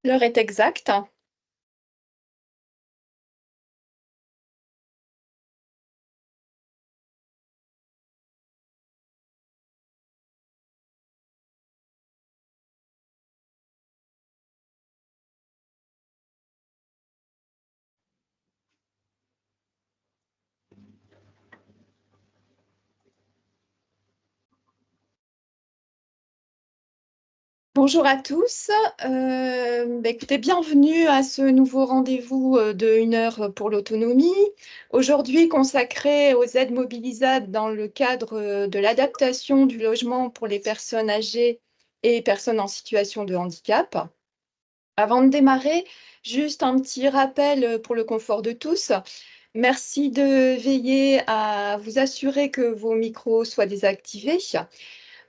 L'heure est exacte. Bonjour à tous. Écoutez, bienvenue à ce nouveau rendez-vous de 1 heure pour l'autonomie. Aujourd'hui consacré aux aides mobilisables dans le cadre de l'adaptation du logement pour les personnes âgées et personnes en situation de handicap. Avant de démarrer, juste un petit rappel pour le confort de tous. Merci de veiller à vous assurer que vos micros soient désactivés.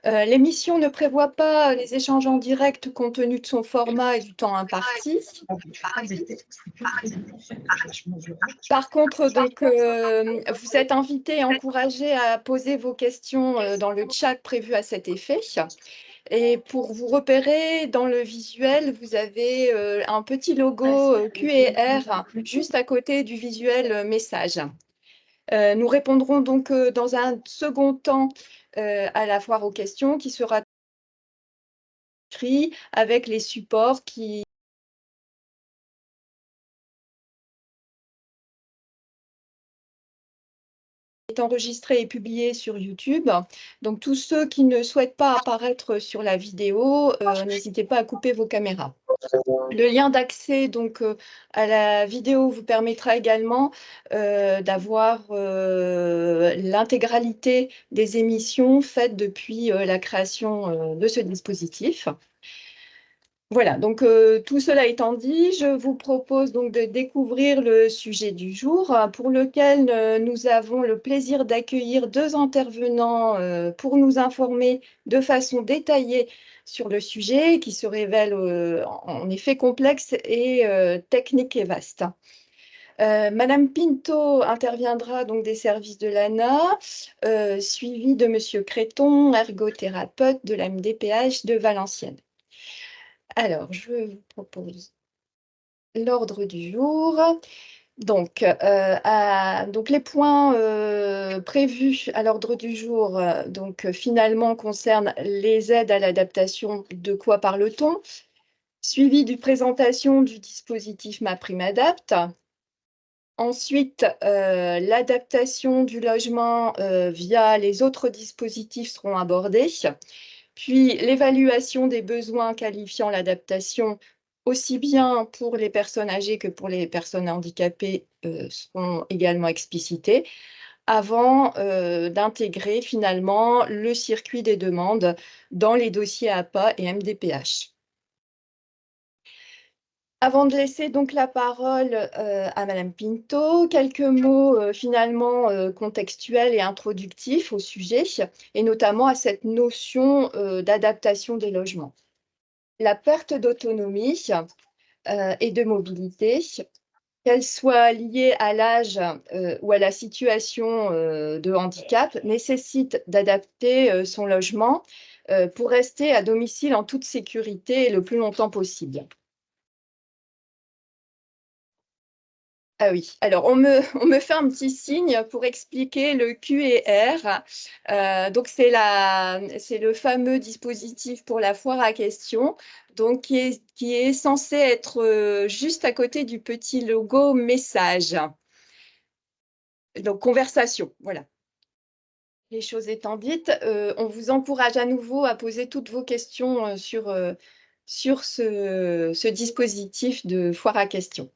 L'émission ne prévoit pas les échanges en direct compte tenu de son format et du temps imparti. Par contre, vous êtes invités et encouragés à poser vos questions dans le chat prévu à cet effet. Et pour vous repérer dans le visuel, vous avez un petit logo QR juste à côté du visuel message. Nous répondrons donc dans un second temps à la foire aux questions qui sera écrit avec les supports qui est enregistré et publié sur YouTube. Donc tous ceux qui ne souhaitent pas apparaître sur la vidéo, n'hésitez pas à couper vos caméras. Le lien d'accès donc à la vidéo vous permettra également d'avoir l'intégralité des émissions faites depuis la création de ce dispositif. Voilà, donc tout cela étant dit, je vous propose donc de découvrir le sujet du jour pour lequel nous avons le plaisir d'accueillir 2 intervenants pour nous informer de façon détaillée sur le sujet qui se révèle en effet complexe et technique et vaste. Madame Pinto interviendra donc des services de l'ANA, suivie de Monsieur Créton, ergothérapeute de la MDPH de Valenciennes. Alors, je vous propose l'ordre du jour. Donc, les points prévus à l'ordre du jour finalement concernent les aides à l'adaptation. De quoi parle-t-on? Suivi d'une présentation du dispositif MaPrimeAdapt. Ensuite, l'adaptation du logement via les autres dispositifs seront abordés. Puis l'évaluation des besoins qualifiant l'adaptation, aussi bien pour les personnes âgées que pour les personnes handicapées, seront également explicités, avant d'intégrer finalement le circuit des demandes dans les dossiers APA et MDPH. Avant de laisser donc la parole à Madame Pinto, quelques mots finalement contextuels et introductifs au sujet, et notamment à cette notion d'adaptation des logements. La perte d'autonomie et de mobilité, qu'elle soit liée à l'âge ou à la situation de handicap, nécessite d'adapter son logement pour rester à domicile en toute sécurité le plus longtemps possible. Ah oui, alors on me fait un petit signe pour expliquer le QR. Donc c'est le fameux dispositif pour la foire à questions, donc qui est censé être juste à côté du petit logo message. Donc conversation, voilà. Les choses étant dites, on vous encourage à nouveau à poser toutes vos questions sur ce dispositif de foire à questions.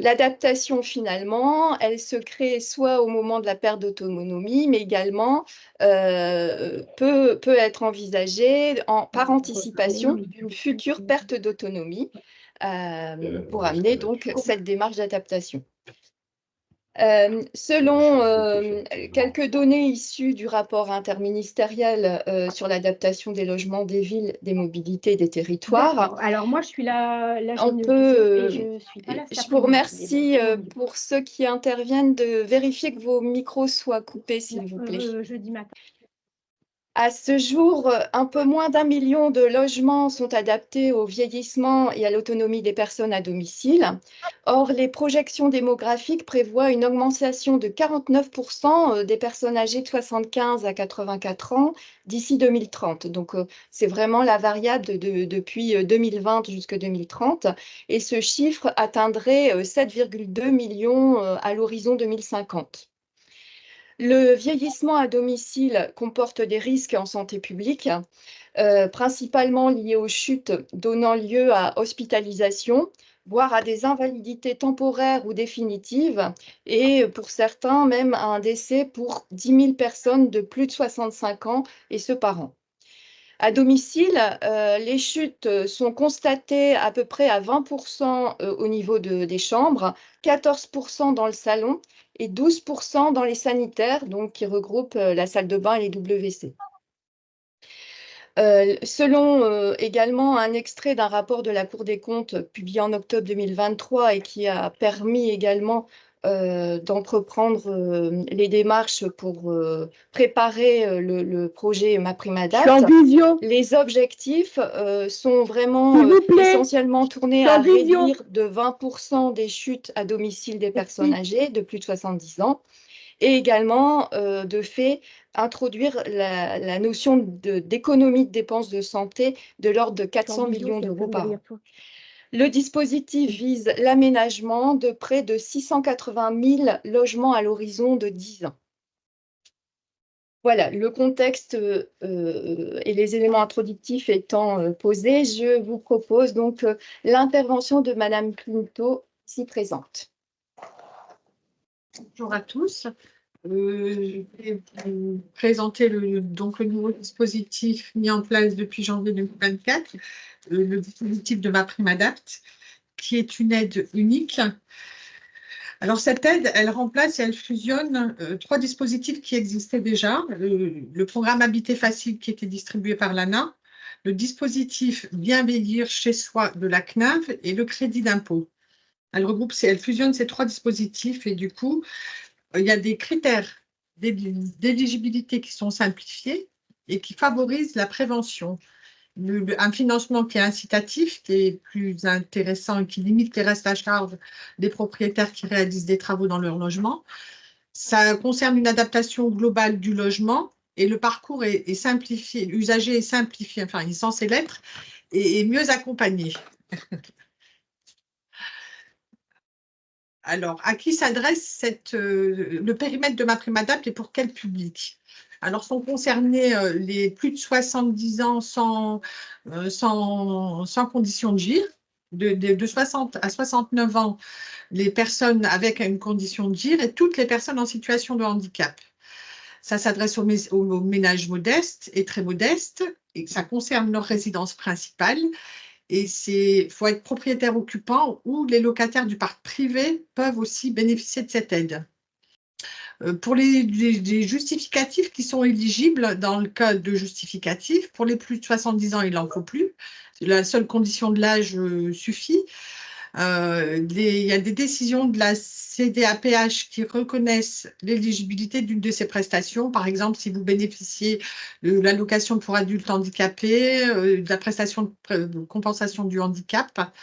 L'adaptation finalement, elle se crée soit au moment de la perte d'autonomie, mais également peut être envisagée par anticipation d'une future perte d'autonomie pour amener donc cette démarche d'adaptation. Selon quelques données issues du rapport interministériel sur l'adaptation des logements, des villes, des mobilités et des territoires, alors moi je suis la on peut, je vous remercie pour ceux qui interviennent de vérifier que vos micros soient coupés, s'il vous plaît. Jeudi matin. À ce jour, un peu moins d'1 million de logements sont adaptés au vieillissement et à l'autonomie des personnes à domicile. Or, les projections démographiques prévoient une augmentation de 49% des personnes âgées de 75 à 84 ans d'ici 2030. Donc, c'est vraiment la variable depuis 2020 jusqu'à 2030. Et ce chiffre atteindrait 7,2 millions à l'horizon 2050. Le vieillissement à domicile comporte des risques en santé publique, principalement liés aux chutes donnant lieu à hospitalisation, voire à des invalidités temporaires ou définitives, et pour certains, même à un décès pour 10 000 personnes de plus de 65 ans, et ce par an. À domicile, les chutes sont constatées à peu près à 20% au niveau des chambres, 14% dans le salon et 12% dans les sanitaires, donc qui regroupent la salle de bain et les WC. Selon également un extrait d'un rapport de la Cour des comptes publié en octobre 2023 et qui a permis également d'entreprendre les démarches pour préparer le projet MaPrimeAdapt. Les objectifs sont vraiment essentiellement tournés à réduire de 20% des chutes à domicile des personnes âgées de plus de 70 ans et également de fait introduire la notion d'économie de dépenses de santé de l'ordre de 400 millions d'euros par an. Le dispositif vise l'aménagement de près de 680 000 logements à l'horizon de 10 ans. Voilà, le contexte et les éléments introductifs étant posés, je vous propose donc l'intervention de Madame Clinto, ici présente. Bonjour à tous. Je vais vous présenter le nouveau dispositif mis en place depuis janvier 2024, le dispositif de MaPrimeAdapt, qui est une aide unique. Alors, cette aide, elle remplace et elle fusionne 3 dispositifs qui existaient déjà. Le programme Habiter Facile qui était distribué par l'ANA, le dispositif Bien vieillir chez soi de la CNAV et le crédit d'impôt. Elle fusionne ces 3 dispositifs et du coup, il y a des critères d'éligibilité qui sont simplifiés et qui favorisent la prévention. Un financement qui est incitatif, qui est plus intéressant et qui limite les restes à charge des propriétaires qui réalisent des travaux dans leur logement. Ça concerne une adaptation globale du logement et le parcours est simplifié, l'usager est simplifié, enfin il est censé l'être, et mieux accompagné. Alors, à qui s'adresse le périmètre de MaPrimeAdapt et pour quel public? Alors, sont concernés les plus de 70 ans sans condition de GIR, de 60 à 69 ans, les personnes avec une condition de GIR et toutes les personnes en situation de handicap. Ça s'adresse aux ménages modestes et très modestes et ça concerne leur résidence principale. Et il faut être propriétaire occupant ou les locataires du parc privé peuvent aussi bénéficier de cette aide. Pour les justificatifs qui sont éligibles, dans le cas de justificatifs, pour les plus de 70 ans, il n'en faut plus. La seule condition de l'âge suffit. Il y a des décisions de la CDAPH qui reconnaissent l'éligibilité d'une de ces prestations. Par exemple, si vous bénéficiez de l'allocation pour adultes handicapés, de la prestation de compensation du handicap,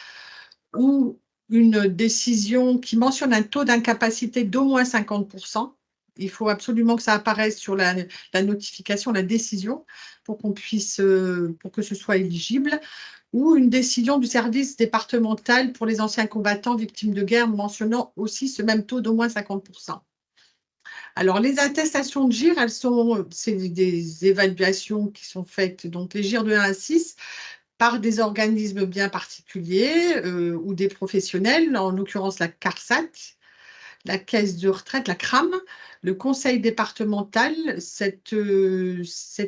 ou une décision qui mentionne un taux d'incapacité d'au moins 50%. Il faut absolument que ça apparaisse sur la notification, la décision, pour que ce soit éligible, ou une décision du service départemental pour les anciens combattants victimes de guerre mentionnant aussi ce même taux d'au moins 50%. Alors, les attestations de GIR, c'est des évaluations qui sont faites, donc les GIR de 1 à 6, par des organismes bien particuliers ou des professionnels, en l'occurrence la CARSAT, la caisse de retraite, la CRAM, le conseil départemental. Cet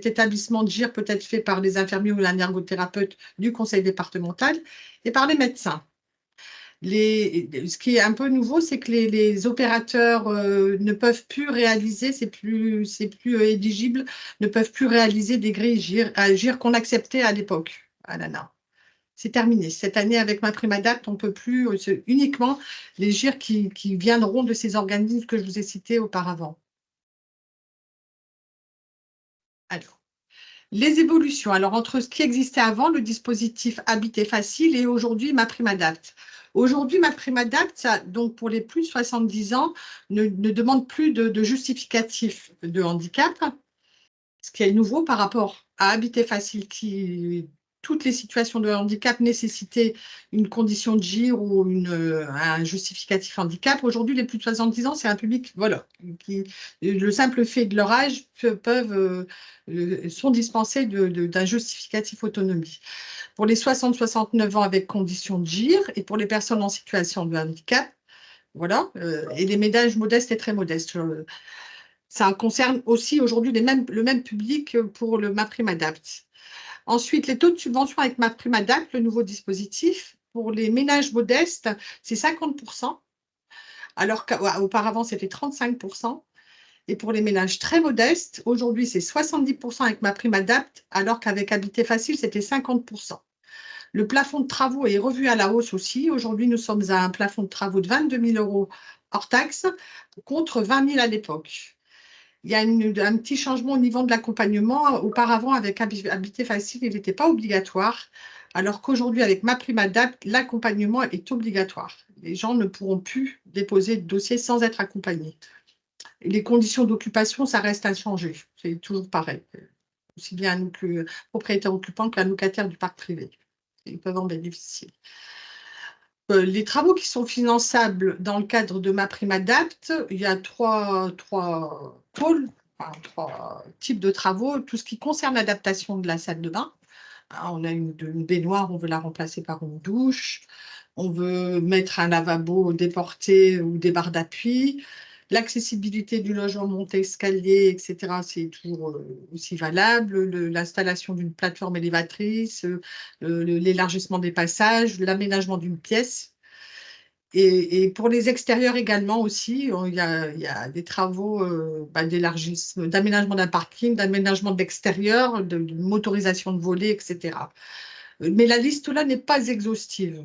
établissement de GIR peut être fait par les infirmiers ou un ergothérapeute du conseil départemental et par les médecins. Ce qui est un peu nouveau, c'est que les opérateurs ne peuvent plus réaliser, c'est plus éligible, ne peuvent plus réaliser des grilles GIR qu'on acceptait à l'époque. Ah là là. C'est terminé. Cette année, avec MaPrimeAdapt, on ne peut plus, uniquement les GIR qui viendront de ces organismes que je vous ai cités auparavant. Alors, Les évolutions, alors entre ce qui existait avant, le dispositif Habiter Facile, et aujourd'hui MaPrimeAdapt. Aujourd'hui, MaPrimeAdapt, donc pour les plus de 70 ans, ne demande plus de justificatif de handicap, ce qui est nouveau par rapport à Habiter Facile, qui toutes les situations de handicap nécessitaient une condition de GIR ou un justificatif handicap. Aujourd'hui, les plus de 70 ans, c'est un public, voilà, qui, le simple fait de leur âge, sont dispensés d'un justificatif autonomie. Pour les 60-69 ans avec condition de GIR et pour les personnes en situation de handicap, voilà, et les ménages modestes et très modestes. Ça concerne aussi aujourd'hui le même public pour le MaPrimeAdapt. Ensuite, les taux de subvention avec MaPrimeAdapt, le nouveau dispositif, pour les ménages modestes, c'est 50%, alors qu'auparavant, c'était 35%. Et pour les ménages très modestes, aujourd'hui, c'est 70% avec MaPrimeAdapt, alors qu'avec Habiter Facile, c'était 50%. Le plafond de travaux est revu à la hausse aussi. Aujourd'hui, nous sommes à un plafond de travaux de 22 000 euros hors taxe, contre 20 000 à l'époque. Il y a un petit changement au niveau de l'accompagnement. Auparavant, avec Habiter Facile, il n'était pas obligatoire, alors qu'aujourd'hui, avec MaPrimeAdapt, l'accompagnement est obligatoire. Les gens ne pourront plus déposer de dossier sans être accompagnés. Et les conditions d'occupation, ça reste inchangé. C'est toujours pareil. Aussi bien que propriétaire occupant qu'un locataire du parc privé. Ils peuvent en bénéficier. Les travaux qui sont finançables dans le cadre de MaPrimeAdapt, il y a trois pôles, enfin, trois types de travaux. Tout ce qui concerne l'adaptation de la salle de bain. On a une baignoire, on veut la remplacer par une douche. On veut mettre un lavabo déporté ou des barres d'appui. L'accessibilité du logement monté-escalier, etc., c'est toujours aussi valable. L'installation d'une plateforme élévatrice, l'élargissement des passages, l'aménagement d'une pièce. Et pour les extérieurs également aussi, il y a des travaux d'élargissement, d'aménagement d'un parking, d'aménagement de l'extérieur, de motorisation de volets, etc. Mais la liste là n'est pas exhaustive.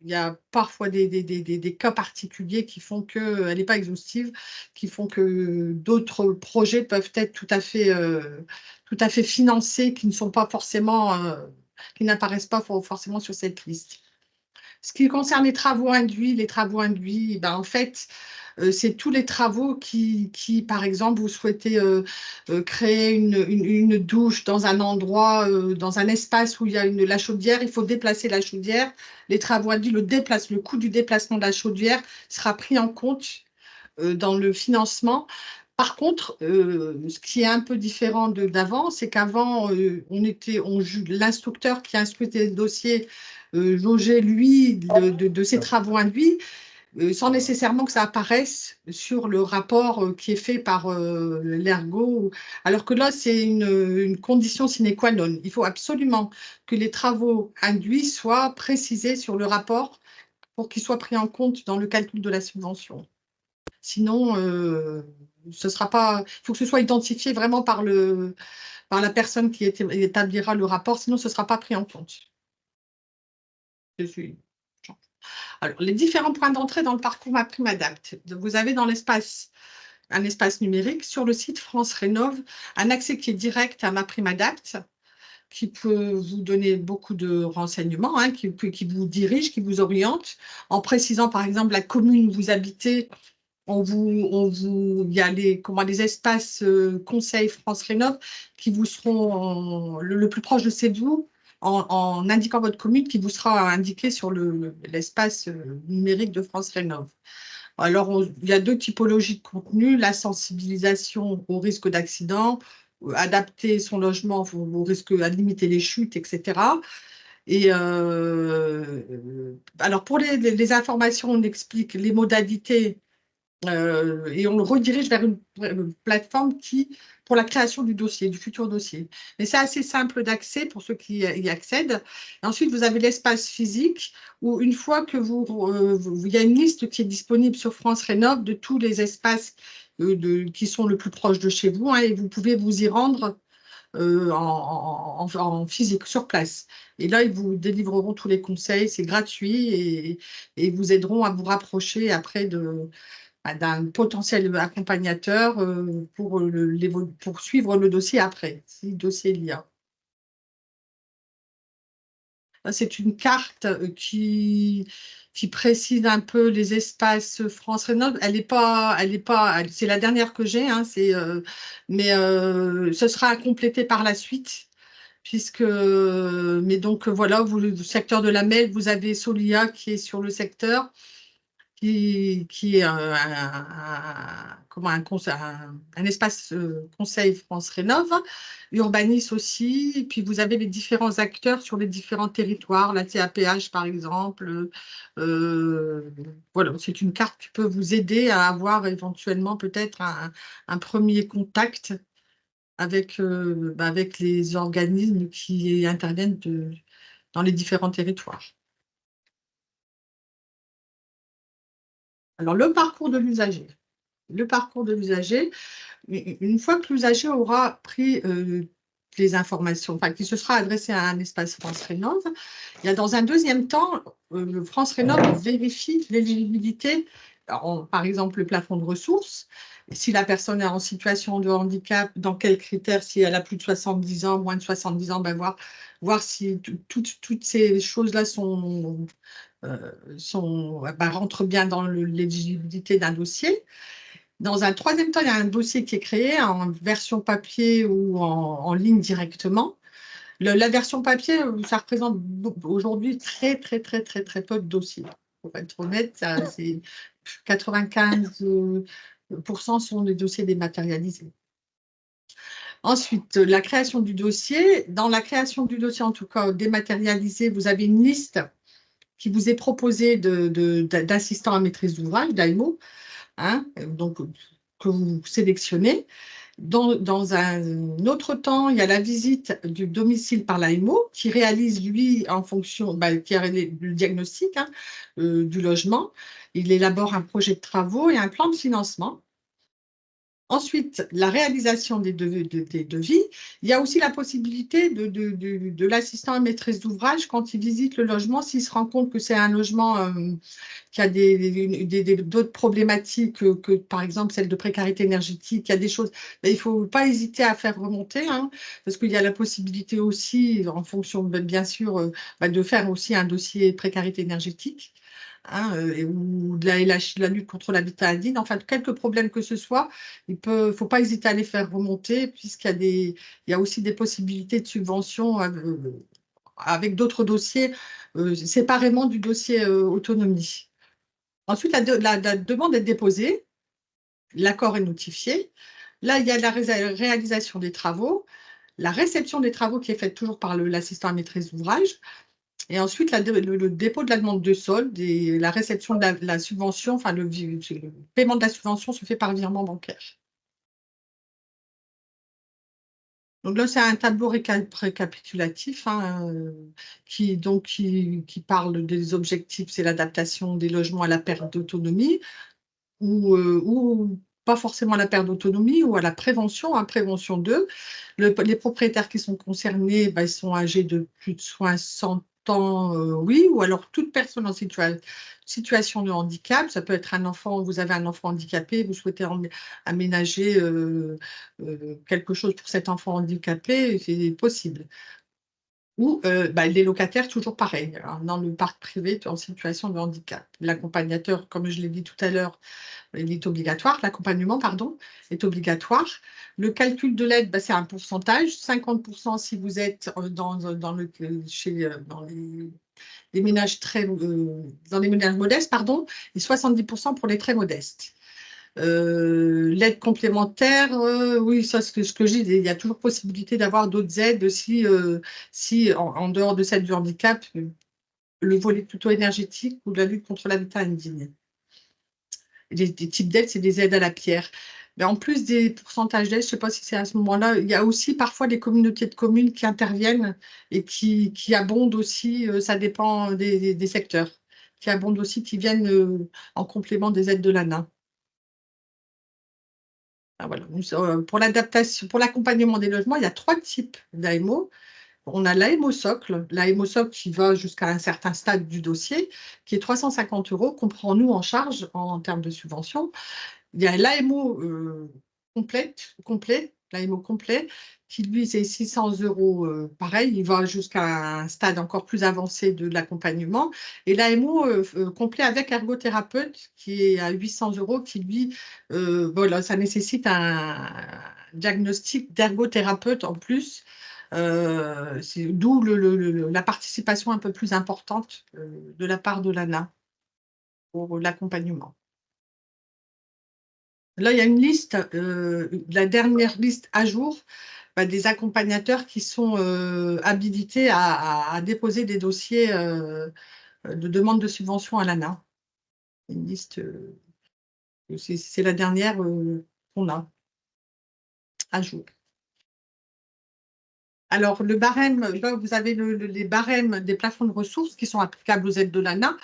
Il y a parfois des cas particuliers qui font qu'elle n'est pas exhaustive, qui font que d'autres projets peuvent être tout à fait financés, qui ne sont pas forcément, qui n'apparaissent pas forcément sur cette liste. Ce qui concerne les travaux induits, ben, en fait, c'est tous les travaux par exemple, vous souhaitez créer une douche dans un endroit, dans un espace où il y a la chaudière, il faut déplacer la chaudière. Les travaux induits, le coût du déplacement de la chaudière sera pris en compte dans le financement. Par contre, ce qui est un peu différent d'avant, c'est qu'avant, l'instructeur qui instruisait le dossier jaugeait, lui, de ses travaux induits, sans nécessairement que ça apparaisse sur le rapport qui est fait par l'ergo. Alors que là, c'est une condition sine qua non. Il faut absolument que les travaux induits soient précisés sur le rapport pour qu'ils soient pris en compte dans le calcul de la subvention. Sinon, ce sera pas. Il faut que ce soit identifié vraiment par la personne qui établira le rapport, sinon ce ne sera pas pris en compte. Alors, les différents points d'entrée dans le parcours MaPrimeAdapt. Vous avez dans un espace numérique sur le site France Rénov, un accès qui est direct à MaPrimeAdapt, qui peut vous donner beaucoup de renseignements, hein, qui vous dirige, qui vous oriente, en précisant par exemple la commune où vous habitez. Il y a les espaces conseils France Rénov qui vous seront le plus proche de chez vous, en indiquant votre commune, qui vous sera indiqué sur l'espace numérique de France Rénov. Alors, il y a deux typologies de contenu, la sensibilisation au risque d'accident, adapter son logement au risque, à limiter les chutes, etc. Et alors, pour les informations, on explique les modalités et on le redirige vers une plateforme pour la création du dossier, du futur dossier. Mais c'est assez simple d'accès pour ceux qui y accèdent. Et ensuite, vous avez l'espace physique où une fois que il y a une liste qui est disponible sur France Rénov de tous les espaces qui sont le plus proches de chez vous, hein, et vous pouvez vous y rendre en physique, sur place. Et là, ils vous délivreront tous les conseils, c'est gratuit et ils vous aideront à vous rapprocher après d'un potentiel accompagnateur pour suivre le dossier après, si le dossier il y a. C'est une carte qui précise un peu les espaces France Rénov'. C'est la dernière que j'ai, hein, mais ce sera à compléter par la suite. Mais donc voilà, le secteur de la MEL, vous avez Solia qui est sur le secteur, qui est comment, un espace conseil France Rénov', Urbanis aussi, et puis vous avez les différents acteurs sur les différents territoires, la TAPH par exemple. Euh, voilà, c'est une carte qui peut vous aider à avoir éventuellement peut-être un premier contact avec les organismes qui interviennent dans les différents territoires. Alors, le parcours de l'usager. Le parcours de l'usager, une fois que l'usager aura pris les informations, enfin, qu'il se sera adressé à un espace France Rénov', il y a dans un deuxième temps, France Rénov' vérifie l'éligibilité, par exemple le plafond de ressources, si la personne est en situation de handicap, dans quels critères, si elle a plus de 70 ans, moins de 70 ans, ben voir si toutes ces choses-là rentrent bien dans l'éligibilité d'un dossier. Dans un troisième temps, il y a un dossier qui est créé en version papier ou en ligne directement. La version papier, ça représente aujourd'hui très, très, très, très, très peu de dossiers. Pour être honnête, c'est 95% sont des dossiers dématérialisés. Ensuite, la création du dossier. Dans la création du dossier, en tout cas dématérialisé, vous avez une liste qui vous est proposée d'assistants à maîtrise d'ouvrage, d'AMO, hein, donc, que vous sélectionnez. Dans un autre temps, il y a la visite du domicile par l'AMO qui réalise, lui, en fonction, qui a le diagnostic, hein, du logement. Il élabore un projet de travaux et un plan de financement. Ensuite, la réalisation des devis. Il y a aussi la possibilité de l'assistant à maîtrise d'ouvrage quand il visite le logement, s'il se rend compte que c'est un logement qui a d'autres problématiques par exemple, celle de précarité énergétique, il y a des choses, mais il ne faut pas hésiter à faire remonter, hein, parce qu'il y a la possibilité aussi, en fonction, bien sûr, de faire aussi un dossier précarité énergétique. Hein, ou de la lutte contre l'habitat indigne, enfin, quelques problèmes que ce soit, il ne faut pas hésiter à les faire remonter, il y a aussi des possibilités de subvention avec d'autres dossiers séparément du dossier autonomie. Ensuite, la demande est déposée, l'accord est notifié. Là, il y a la réalisation des travaux, la réception des travaux qui est faite toujours par l'assistant à maîtrise d'ouvrage, et ensuite le dépôt de la demande de solde et la réception de la subvention, enfin le paiement de la subvention se fait par virement bancaire. Donc là, c'est un tableau récapitulatif, hein, qui parle des objectifs, c'est l'adaptation des logements à la perte d'autonomie, ou pas forcément à la perte d'autonomie, ou à la prévention, hein, prévention 2. Les propriétaires qui sont concernés, ils sont âgés de plus de 60 ans, oui, ou alors toute personne en situation de handicap. Ça peut être un enfant, vous avez un enfant handicapé, vous souhaitez aménager quelque chose pour cet enfant handicapé, c'est possible. Ou les locataires, toujours pareil, hein, dans le parc privé en situation de handicap. L'accompagnateur, comme je l'ai dit tout à l'heure, il est obligatoire, l'accompagnement, pardon, est obligatoire. Le calcul de l'aide, c'est un pourcentage, 50% si vous êtes dans les ménages dans les ménages modestes, pardon, et 70% pour les très modestes. L'aide complémentaire, oui, ça, ce que je dis, il y a toujours possibilité d'avoir d'autres aides si en dehors de celle du handicap, le volet plutôt énergétique ou de la lutte contre l'habitat indigne. Des types d'aides, c'est des aides à la pierre. Mais en plus des pourcentages d'aides, je ne sais pas si c'est à ce moment-là, il y a aussi parfois des communautés de communes qui interviennent et qui abondent aussi, ça dépend des secteurs, qui abondent aussi, qui viennent en complément des aides de l'ANA. Ah, voilà. Pour l'adaptation, pour l'accompagnement des logements, il y a 3 types d'AMO. On a l'AMO socle, l'AMO socle qui va jusqu'à un certain stade du dossier, qui est 350 €, qu'on prend nous en charge en termes de subvention. Il y a l'AMO complet, l'AMO complet, qui lui, c'est 600 €, pareil, il va jusqu'à un stade encore plus avancé de l'accompagnement. Et l'AMO complet avec ergothérapeute, qui est à 800 €, qui lui, voilà, ça nécessite un diagnostic d'ergothérapeute en plus. D'où la participation un peu plus importante de la part de l'ANA pour l'accompagnement. Là, il y a une liste, la dernière liste à jour, des accompagnateurs qui sont habilités à déposer des dossiers de demande de subvention à l'ANA. Une liste, c'est la dernière qu'on a à jour. Alors, le barème, là, vous avez les barèmes des plafonds de ressources qui sont applicables aux aides de l'ANA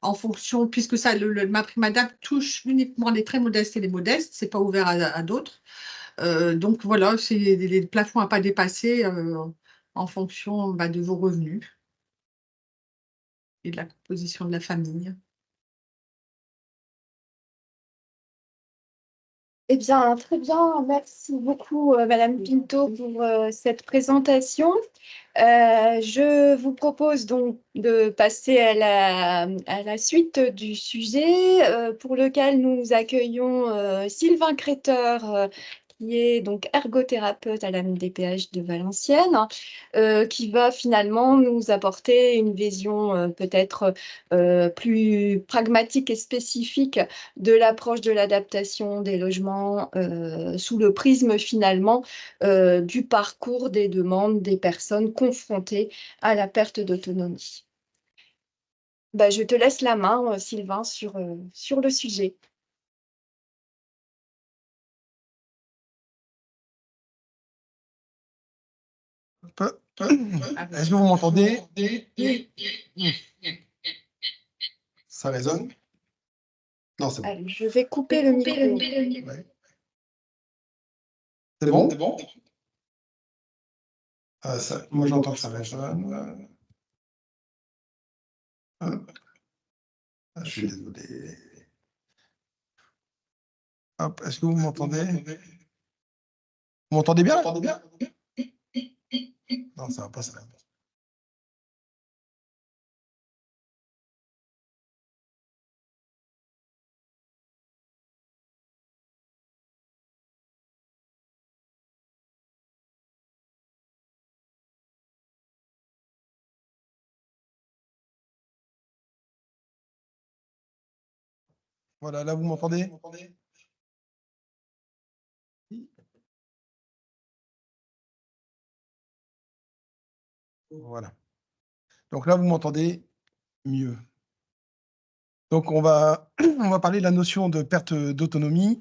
en fonction, puisque ça, MaPrimeAdapt touche uniquement les très modestes et les modestes, ce n'est pas ouvert à d'autres. Donc voilà, c'est les plafonds à pas dépasser en fonction de vos revenus et de la composition de la famille. Eh bien, très bien. Merci beaucoup, Madame Pinto, pour cette présentation. Je vous propose donc de passer à la suite du sujet pour lequel nous accueillons Sylvain Créteur, qui est donc ergothérapeute à la MDPH de Valenciennes, qui va finalement nous apporter une vision peut-être plus pragmatique et spécifique de l'approche de l'adaptation des logements sous le prisme finalement du parcours des demandes des personnes confrontées à la perte d'autonomie. Je te laisse la main, Sylvain, sur le sujet. Est-ce que vous m'entendez? Ça résonne? Non, c'est bon. Allez, je vais couper le micro. Ouais. C'est bon? Moi, j'entends que ça résonne. Je suis désolé. Hop, est-ce que vous m'entendez? Vous m'entendez bien? Non, ça va pas, ça va pas. Voilà, là, vous m'entendez? Voilà. Donc là, vous m'entendez mieux. Donc, on va parler de la notion de perte d'autonomie.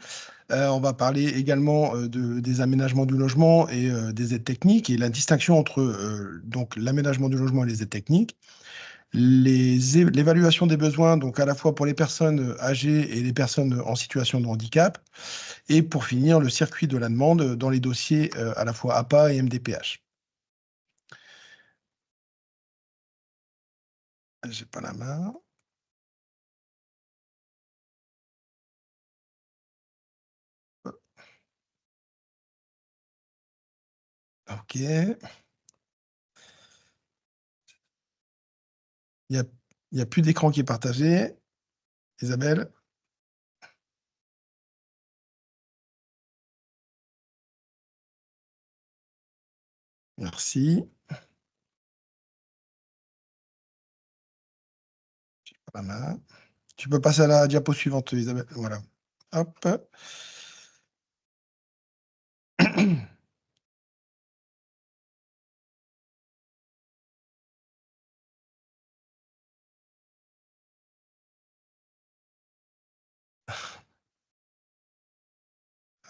On va parler également des aménagements du logement et des aides techniques et la distinction entre donc l'aménagement du logement et les aides techniques. L'évaluation des besoins, donc à la fois pour les personnes âgées et les personnes en situation de handicap. Et pour finir, le circuit de la demande dans les dossiers à la fois APA et MDPH. J'ai pas la main. OK. Il n'y a plus d'écran qui est partagé. Isabelle? Merci. J'ai pas la main. Tu peux passer à la diapo suivante, Isabelle. Voilà. Hop.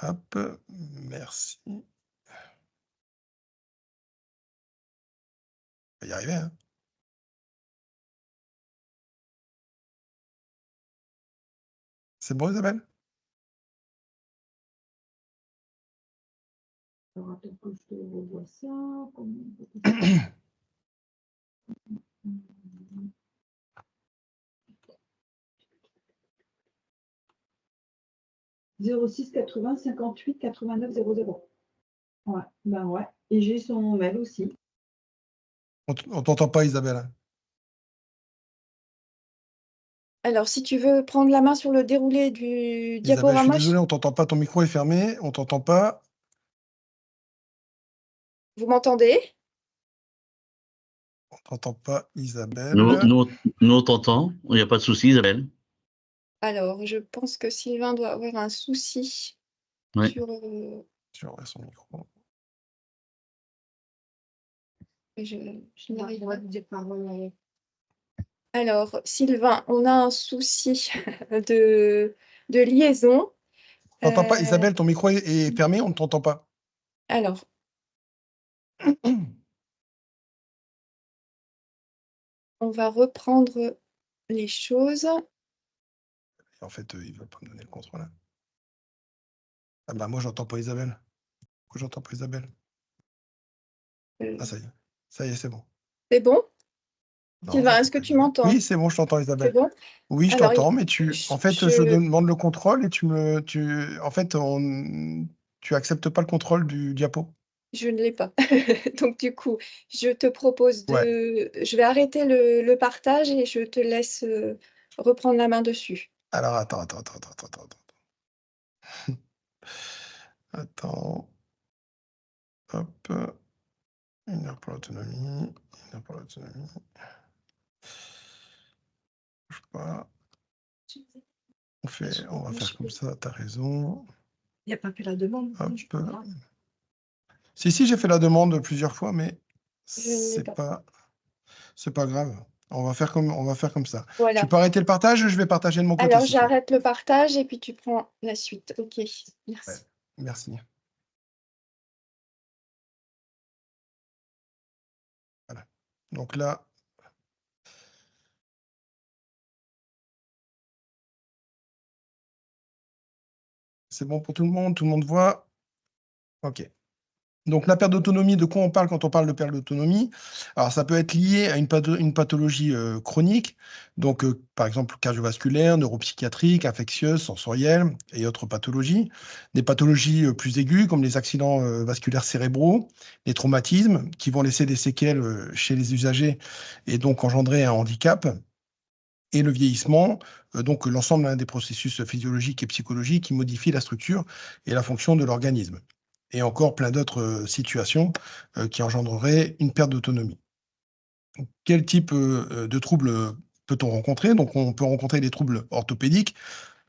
Hop. Merci. On va y arriver, hein. C'est bon, Isabelle? Alors, attends que je te revois ça. 06 80 58 89 00. Ouais, ben ouais. Et j'ai son mail aussi. On ne t'entend pas, Isabelle. Alors, si tu veux prendre la main sur le déroulé du Isabelle, je suis diaporama, désolé, on t'entend pas. Ton micro est fermé. On t'entend pas. vous m'entendez? On t'entend pas, Isabelle. Nous, on t'entend. Il n'y a pas de souci, Isabelle. Alors, je pense que Sylvain doit avoir un souci Oui. sur... Tu enlèves son micro. je n'arrive pas. dire parole. Alors, Sylvain, on a un souci de liaison. On t'entend pas, Isabelle, ton micro est fermé, on ne t'entend pas. Alors, on va reprendre les choses. En fait, il ne veut pas me donner le contrôle. Hein. Ah bah moi, j'entends pas Isabelle. Pourquoi j'entends pas Isabelle? Ah, ça y est. Ça y est, c'est bon. C'est bon? Non, Sylvain, j'entends est-ce que pas tu Isabelle. m'entends? Oui, c'est bon, je t'entends, C'est Isabelle. bon? Oui, je Alors, t'entends, mais en fait, je je- demande le contrôle et en fait, tu acceptes pas le contrôle du diapo. je ne l'ai pas. Donc, du coup, je te propose Ouais. Je vais arrêter le partage et je te laisse reprendre la main dessus. Alors, attends. Attends. Hop. 1 heure pour l'autonomie. 1 heure pour l'autonomie. Bouge pas. On va faire comme ça, t'as raison. Il n'y a pas fait la demande. Hop. Si, j'ai fait la demande plusieurs fois, mais Je ne l'ai c'est pas. pas grave. On va faire comme ça. Voilà. Tu peux arrêter le partage, je vais partager de mon côté. Alors, si tu veux. j'arrête le partage et puis tu prends la suite. OK, merci. Ouais. Merci. Voilà. Donc là, c'est bon pour tout le monde voit. OK. Donc la perte d'autonomie, de quoi on parle quand on parle de perte d'autonomie? Alors ça peut être lié à une pathologie chronique, donc par exemple cardiovasculaire, neuropsychiatrique, infectieuse, sensorielle et autres pathologies. Des pathologies plus aiguës comme les accidents vasculaires cérébraux, les traumatismes qui vont laisser des séquelles chez les usagers et donc engendrer un handicap. Et le vieillissement, donc l'ensemble des processus physiologiques et psychologiques qui modifient la structure et la fonction de l'organisme. Et encore plein d'autres situations qui engendreraient une perte d'autonomie. Quel type de troubles peut-on rencontrer? Donc on peut rencontrer des troubles orthopédiques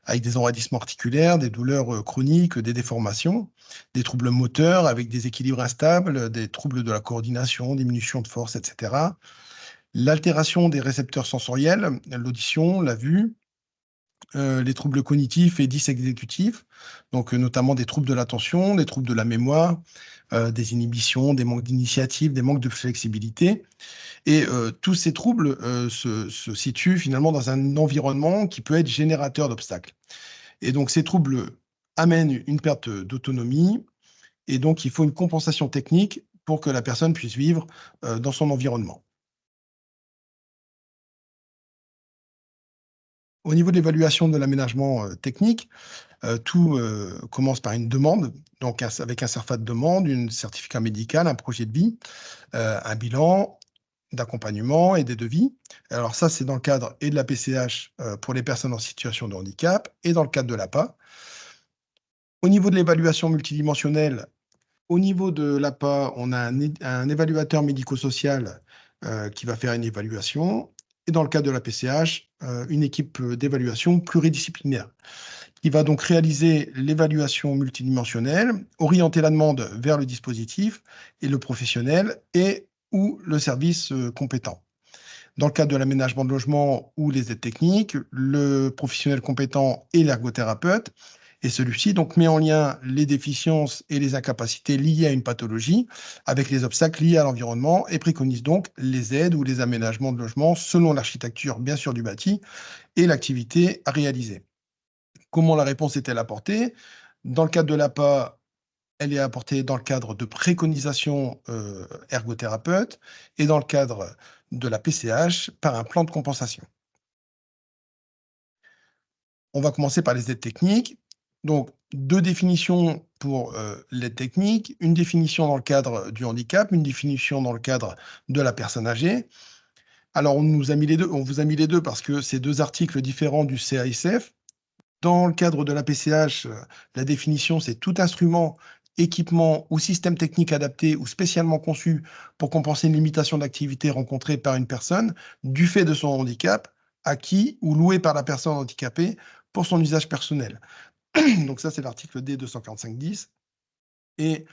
avec des enraidissements articulaires, des douleurs chroniques, des déformations, des troubles moteurs avec des équilibres instables, des troubles de la coordination, diminution de force, etc. L'altération des récepteurs sensoriels, l'audition, la vue, les troubles cognitifs et dysexécutifs, donc notamment des troubles de l'attention, des troubles de la mémoire, des inhibitions, des manques d'initiative, des manques de flexibilité. Et tous ces troubles se situent finalement dans un environnement qui peut être générateur d'obstacles. Et donc ces troubles amènent une perte d'autonomie, et donc il faut une compensation technique pour que la personne puisse vivre dans son environnement. Au niveau de l'évaluation de l'aménagement technique, tout commence par une demande, donc avec un CERFA de demande, un certificat médical, un projet de vie, un bilan d'accompagnement et des devis. Alors ça, c'est dans le cadre et de la PCH pour les personnes en situation de handicap et dans le cadre de l'APA. Au niveau de l'évaluation multidimensionnelle, au niveau de l'APA, on a un évaluateur médico-social qui va faire une évaluation. Et dans le cadre de la PCH, une équipe d'évaluation pluridisciplinaire qui va donc réaliser l'évaluation multidimensionnelle, orienter la demande vers le dispositif et le professionnel et ou le service compétent. Dans le cadre de l'aménagement de logement ou les aides techniques, le professionnel compétent et l'ergothérapeute, et celui-ci donc met en lien les déficiences et les incapacités liées à une pathologie avec les obstacles liés à l'environnement et préconise donc les aides ou les aménagements de logement selon l'architecture bien sûr du bâti et l'activité à réaliser. Comment la réponse est-elle apportée? Dans le cadre de l'APA, elle est apportée dans le cadre de préconisation ergothérapeute et dans le cadre de la PCH par un plan de compensation. On va commencer par les aides techniques. Donc, 2 définitions pour l'aide technique, une définition dans le cadre du handicap, une définition dans le cadre de la personne âgée. Alors, on vous a mis les deux parce que c'est 2 articles différents du CASF. Dans le cadre de la PCH, la définition, c'est tout instrument, équipement ou système technique adapté ou spécialement conçu pour compenser une limitation d'activité rencontrée par une personne du fait de son handicap, acquis ou loué par la personne handicapée pour son usage personnel. Donc ça, c'est l'article D 245-10. Et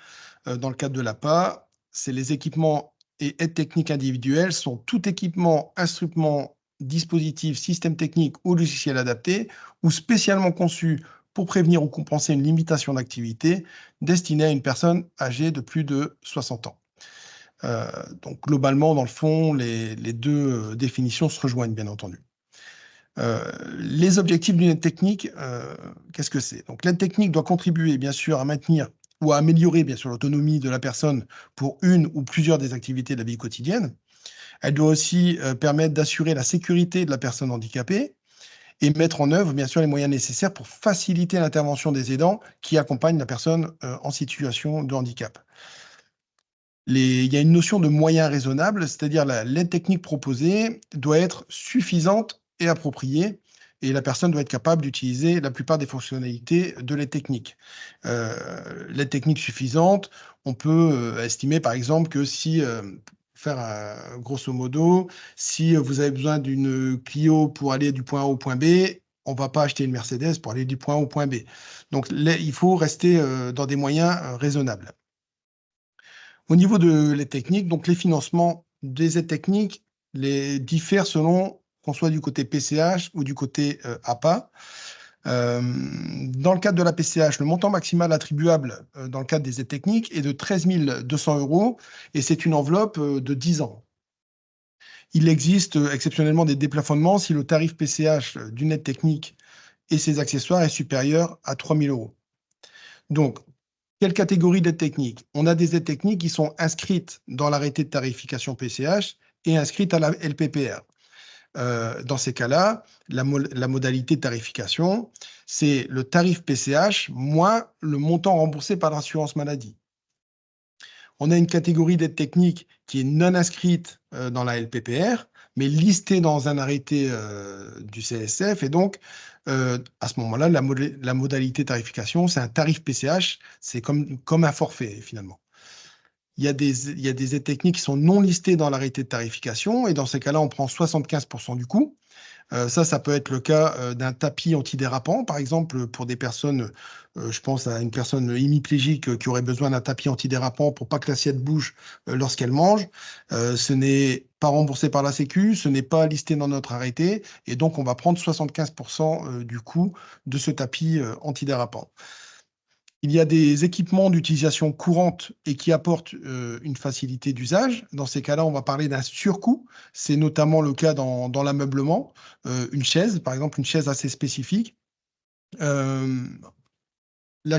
dans le cadre de l'APA, c'est les équipements et aides techniques individuelles sont tout équipement, instrument, dispositif, système technique ou logiciel adapté ou spécialement conçu pour prévenir ou compenser une limitation d'activité destinée à une personne âgée de plus de 60 ans. Donc globalement, dans le fond, les 2 définitions se rejoignent, bien entendu. Les objectifs d'une aide technique, qu'est-ce que c'est? Donc l'aide technique doit contribuer, bien sûr, à maintenir ou à améliorer, bien sûr, l'autonomie de la personne pour une ou plusieurs des activités de la vie quotidienne. Elle doit aussi permettre d'assurer la sécurité de la personne handicapée et mettre en œuvre, bien sûr, les moyens nécessaires pour faciliter l'intervention des aidants qui accompagnent la personne en situation de handicap. Il y a une notion de moyens raisonnables, c'est-à-dire l'aide technique proposée doit être suffisante et appropriée, et la personne doit être capable d'utiliser la plupart des fonctionnalités de l'aide technique. L'aide technique suffisante, on peut estimer par exemple que si, grosso modo, si vous avez besoin d'une Clio pour aller du point A au point B, on ne va pas acheter une Mercedes pour aller du point A au point B. Donc il faut rester dans des moyens raisonnables. Au niveau de l'aide technique, donc les financements des aides techniques diffèrent selon qu'on soit du côté PCH ou du côté APA. Dans le cadre de la PCH, le montant maximal attribuable dans le cadre des aides techniques est de 13 200 € et c'est une enveloppe de 10 ans. Il existe exceptionnellement des déplafonnements si le tarif PCH d'une aide technique et ses accessoires est supérieur à 3 000 €. Donc, quelle catégorie d'aides techniques? On a des aides techniques qui sont inscrites dans l'arrêté de tarification PCH et inscrites à la LPPR. Dans ces cas-là, la modalité de tarification, c'est le tarif PCH moins le montant remboursé par l'assurance maladie. On a une catégorie d'aide technique qui est non inscrite dans la LPPR, mais listée dans un arrêté du CSF. Et donc, à ce moment-là, la modalité de tarification, c'est un tarif PCH, c'est comme un forfait, finalement. Il y a des aides techniques qui sont non listées dans l'arrêté de tarification, et dans ces cas-là, on prend 75% du coût. Ça peut être le cas d'un tapis antidérapant, par exemple, pour des personnes, je pense à une personne hémiplégique qui aurait besoin d'un tapis antidérapant pour pas que l'assiette bouge lorsqu'elle mange. Ce n'est pas remboursé par la Sécu, ce n'est pas listé dans notre arrêté, et donc on va prendre 75% du coût de ce tapis antidérapant. Il y a des équipements d'utilisation courante et qui apportent une facilité d'usage. Dans ces cas-là, on va parler d'un surcoût. C'est notamment le cas dans l'ameublement. Une chaise, par exemple, une chaise assez spécifique. Une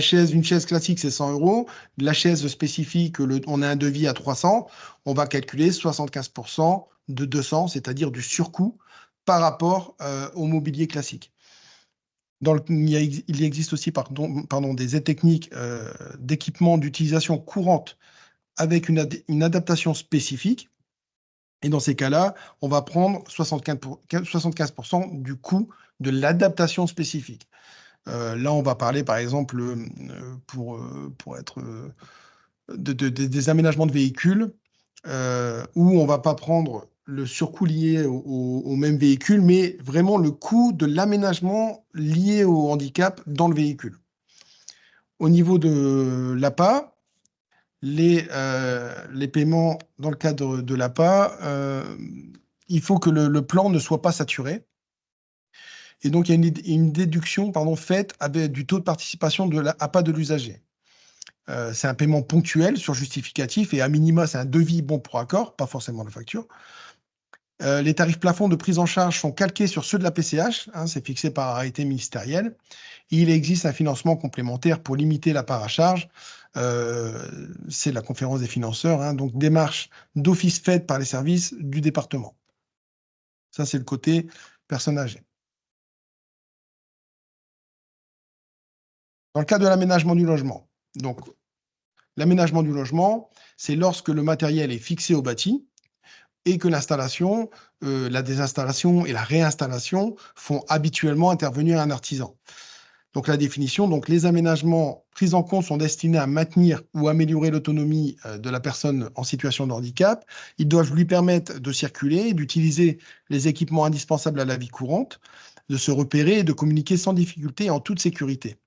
chaise classique, c'est 100 €. La chaise spécifique, on a un devis à 300. On va calculer 75% de 200, c'est-à-dire du surcoût par rapport au mobilier classique. Il existe aussi des aides techniques d'équipement d'utilisation courante avec une adaptation spécifique. Et dans ces cas-là, on va prendre 75% du coût de l'adaptation spécifique. Là, on va parler, par exemple, pour être des aménagements de véhicules où on ne va pas prendre le surcoût lié au même véhicule, mais vraiment le coût de l'aménagement lié au handicap dans le véhicule. Au niveau de l'APA, les paiements dans le cadre de l'APA, il faut que le plan ne soit pas saturé. Et donc, il y a une déduction faite du taux de participation de l'APA de l'usager. C'est un paiement ponctuel sur justificatif et à minima, c'est un devis bon pour accord, pas forcément la facture. Les tarifs plafonds de prise en charge sont calqués sur ceux de la PCH, c'est fixé par arrêté ministériel. Et il existe un financement complémentaire pour limiter la part à charge. C'est la conférence des financeurs, donc démarche d'office faite par les services du département. Ça, c'est le côté personne âgée. Dans le cas de l'aménagement du logement, donc l'aménagement du logement, c'est lorsque le matériel est fixé au bâti et que l'installation, la désinstallation et la réinstallation font habituellement intervenir un artisan. Donc la définition, donc les aménagements pris en compte sont destinés à maintenir ou améliorer l'autonomie de la personne en situation de handicap. Ils doivent lui permettre de circuler, d'utiliser les équipements indispensables à la vie courante, de se repérer et de communiquer sans difficulté et en toute sécurité.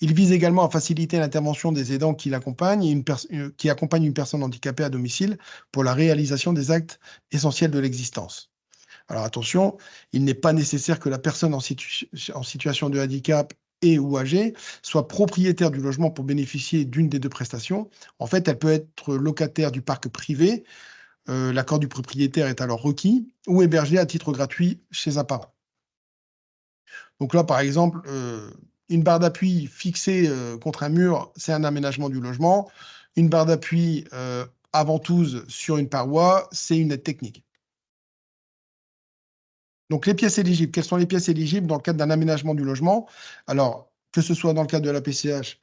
Il vise également à faciliter l'intervention des aidants qui accompagnent une personne handicapée à domicile pour la réalisation des actes essentiels de l'existence. Alors attention, il n'est pas nécessaire que la personne en situation de handicap et ou âgée soit propriétaire du logement pour bénéficier d'une des deux prestations. En fait, elle peut être locataire du parc privé, l'accord du propriétaire est alors requis, ou hébergée à titre gratuit chez un parent. Donc là, par exemple, une barre d'appui fixée contre un mur, c'est un aménagement du logement. Une barre d'appui à ventouse sur une paroi, c'est une aide technique. Donc, les pièces éligibles. Quelles sont les pièces éligibles dans le cadre d'un aménagement du logement? Alors, que ce soit dans le cadre de la PCH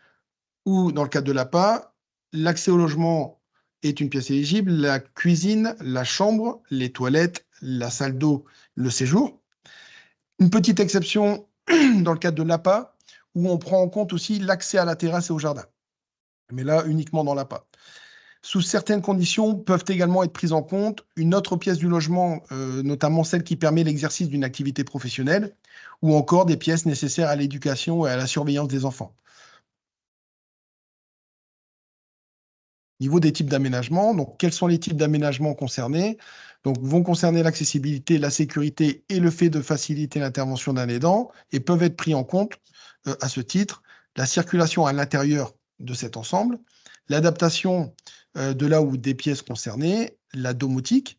ou dans le cadre de l'APA, l'accès au logement est une pièce éligible. La cuisine, la chambre, les toilettes, la salle d'eau, le séjour. Une petite exception dans le cadre de l'APA, où on prend en compte aussi l'accès à la terrasse et au jardin. Mais là, uniquement dans l'APA. Sous certaines conditions, peuvent également être prises en compte une autre pièce du logement, notamment celle qui permet l'exercice d'une activité professionnelle, ou encore des pièces nécessaires à l'éducation et à la surveillance des enfants. Niveau des types d'aménagement, donc quels sont les types d'aménagements concernés? Donc vont concerner l'accessibilité, la sécurité et le fait de faciliter l'intervention d'un aidant, et peuvent être pris en compte à ce titre la circulation à l'intérieur de cet ensemble, l'adaptation de là où des pièces concernées, la domotique.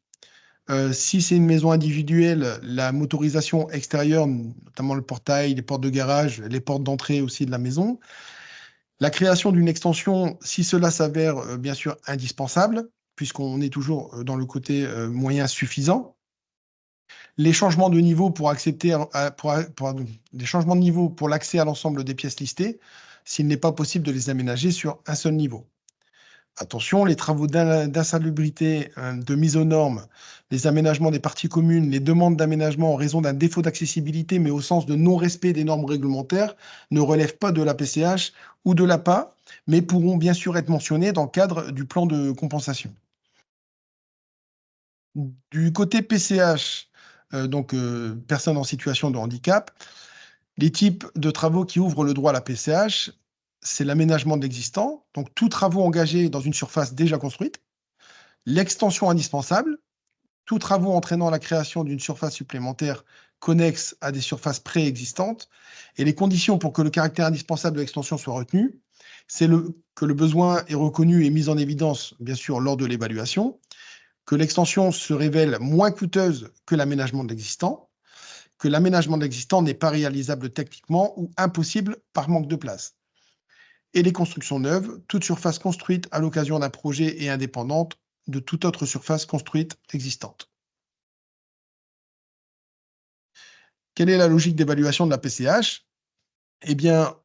Si c'est une maison individuelle, la motorisation extérieure, notamment le portail, les portes de garage, les portes d'entrée aussi de la maison. La création d'une extension, si cela s'avère bien sûr indispensable, puisqu'on est toujours dans le côté moyen suffisant. Les changements de niveau pour les changements de niveau pour l'accès à l'ensemble des pièces listées, s'il n'est pas possible de les aménager sur un seul niveau. Attention, les travaux d'insalubrité, de mise aux normes, les aménagements des parties communes, les demandes d'aménagement en raison d'un défaut d'accessibilité, mais au sens de non-respect des normes réglementaires, ne relèvent pas de la PCH ou de l'APA, mais pourront bien sûr être mentionnés dans le cadre du plan de compensation. Du côté PCH, donc personnes en situation de handicap, les types de travaux qui ouvrent le droit à la PCH, c'est l'aménagement de l'existant, donc tous travaux engagés dans une surface déjà construite, l'extension indispensable, tous travaux entraînant la création d'une surface supplémentaire connexe à des surfaces préexistantes, et les conditions pour que le caractère indispensable de l'extension soit retenu, c'est que le besoin est reconnu et mis en évidence, bien sûr, lors de l'évaluation, que l'extension se révèle moins coûteuse que l'aménagement de l'existant, que l'aménagement de l'existant n'est pas réalisable techniquement ou impossible par manque de place. Et les constructions neuves, toute surface construite à l'occasion d'un projet est indépendante de toute autre surface construite existante. Quelle est la logique d'évaluation de la PCH? Eh bien,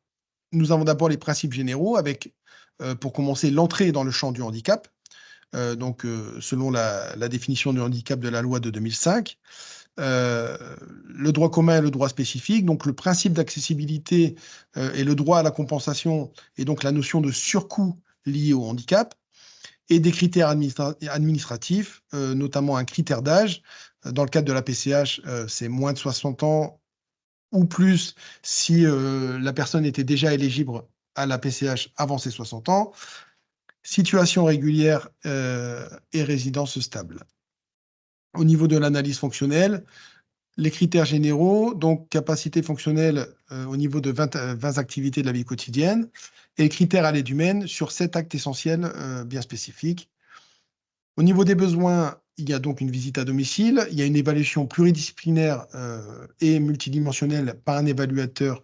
nous avons d'abord les principes généraux avec, pour commencer, l'entrée dans le champ du handicap, selon la définition du handicap de la loi de 2005. Le droit commun et le droit spécifique, donc le principe d'accessibilité et le droit à la compensation, et donc la notion de surcoût lié au handicap, et des critères administratifs, notamment un critère d'âge. Dans le cadre de la PCH, c'est moins de 60 ans ou plus si la personne était déjà éligible à la PCH avant ses 60 ans, situation régulière et résidence stable. Au niveau de l'analyse fonctionnelle, les critères généraux, donc capacité fonctionnelle au niveau de 20 activités de la vie quotidienne, et les critères à l'aide humaine sur 7 actes essentiels bien spécifiques. Au niveau des besoins, il y a donc une visite à domicile, il y a une évaluation pluridisciplinaire et multidimensionnelle par un évaluateur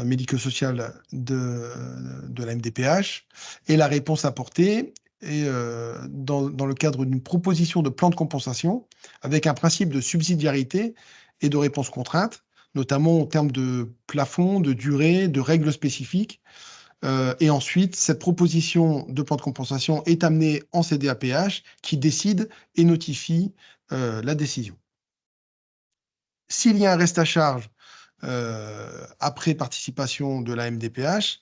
médico-social de la MDPH, et la réponse apportée est dans le cadre d'une proposition de plan de compensation avec un principe de subsidiarité et de réponse contrainte, notamment en termes de plafond, de durée, de règles spécifiques. Et ensuite, cette proposition de plan de compensation est amenée en CDAPH qui décide et notifie la décision. S'il y a un reste à charge après participation de la MDPH,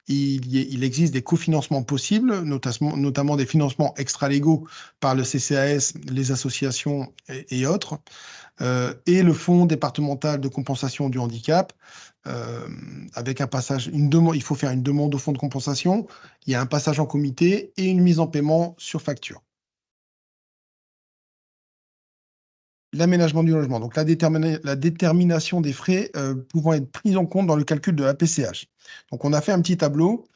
il existe des cofinancements possibles, notamment des financements extralégaux par le CCAS, les associations et autres, et le Fonds départemental de compensation du handicap, avec un passage, il faut faire une demande au fonds de compensation, il y a un passage en comité et une mise en paiement sur facture. L'aménagement du logement, donc la détermination des frais pouvant être pris en compte dans le calcul de la PCH. Donc on a fait un petit tableau.